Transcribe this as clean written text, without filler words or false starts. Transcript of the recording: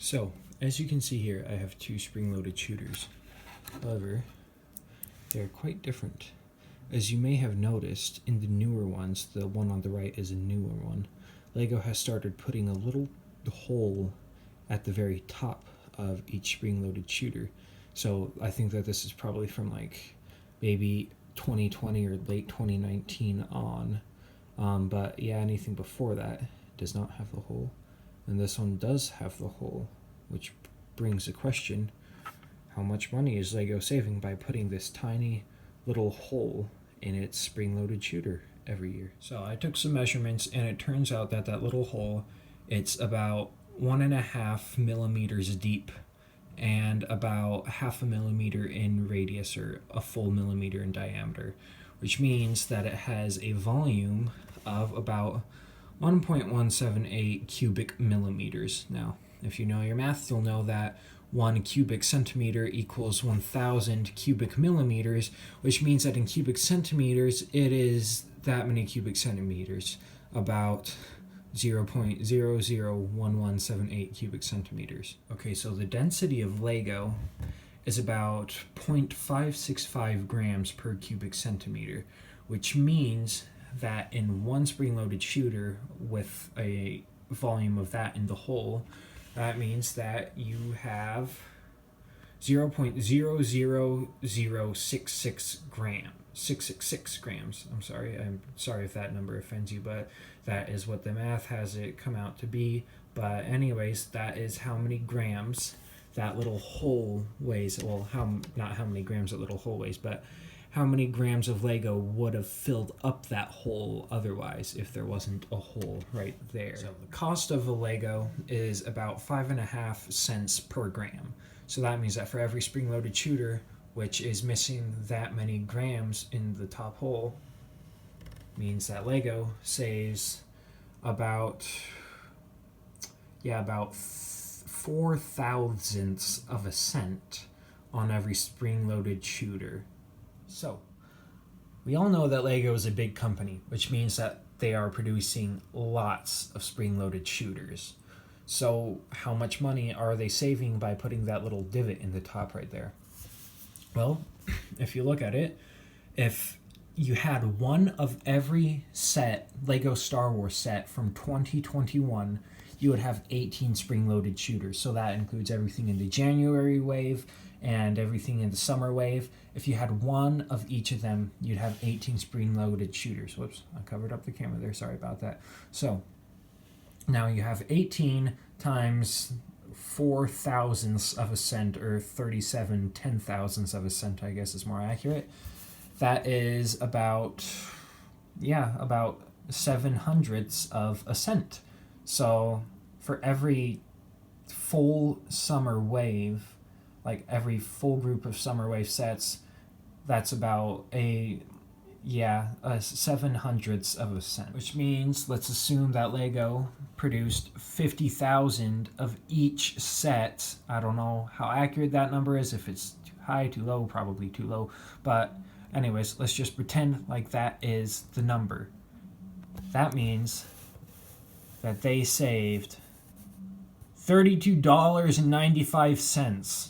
So, as you can see here, I have two spring-loaded shooters. However, they're quite different. As you may have noticed, in the newer ones, the one on the right is a newer one, LEGO has started putting a little hole at the very top of each spring-loaded shooter. So I think that this is probably from like maybe 2020 or late 2019 on. But yeah, anything before that does not have the hole. And this one does have the hole, which brings a question: how much money is LEGO saving by putting this tiny little hole in its spring-loaded shooter every year? So I took some measurements, and it turns out that that little hole, it's about 1.5 millimeters deep and about 0.5 millimeter in radius, or a full millimeter in diameter, which means that it has a volume of about 1.178 cubic millimeters. Now, if you know your math, you'll know that 1 cubic centimeter equals 1,000 cubic millimeters, which means that in cubic centimeters, it is that many cubic centimeters, about 0.001178 cubic centimeters. Okay, so the density of LEGO is about 0.565 grams per cubic centimeter, which means that in one spring-loaded shooter with a volume of that in the hole, that means that you have 0.00066 grams. 666 grams. I'm sorry if that number offends you, but that is what the math has it come out to be. But anyways, that is how many grams that little hole weighs. Well, not how many grams that little hole weighs, but how many grams of LEGO would have filled up that hole otherwise if there wasn't a hole right there. So the cost of a LEGO is about 5.5 cents per gram. So that means that for every spring-loaded shooter, which is missing that many grams in the top hole, means that LEGO saves about 4 thousandths of a cent on every spring-loaded shooter. So, we all know that LEGO is a big company, which means that they are producing lots of spring-loaded shooters. So, how much money are they saving by putting that little divot in the top right there? Well, if you look at it, if you had one of every set, LEGO Star Wars set from 2021, you would have 18 spring-loaded shooters. So that includes everything in the January wave and everything in the summer wave. If you had one of each of them, you'd have 18 spring-loaded shooters. Whoops, I covered up the camera there. Sorry about that. So now you have 18 times 4 thousandths of a cent, or 37 10,000ths of a cent, I guess is more accurate. That is about 7 hundredths of a cent. So for every full summer wave, like every full group of summer wave sets, that's about a 7 hundredths of a cent, which means, let's assume that LEGO produced 50,000 of each set. I don't know how accurate that number is, if it's too high, too low, probably too low, but anyways, let's just pretend like that is the number. That means that they saved $32.95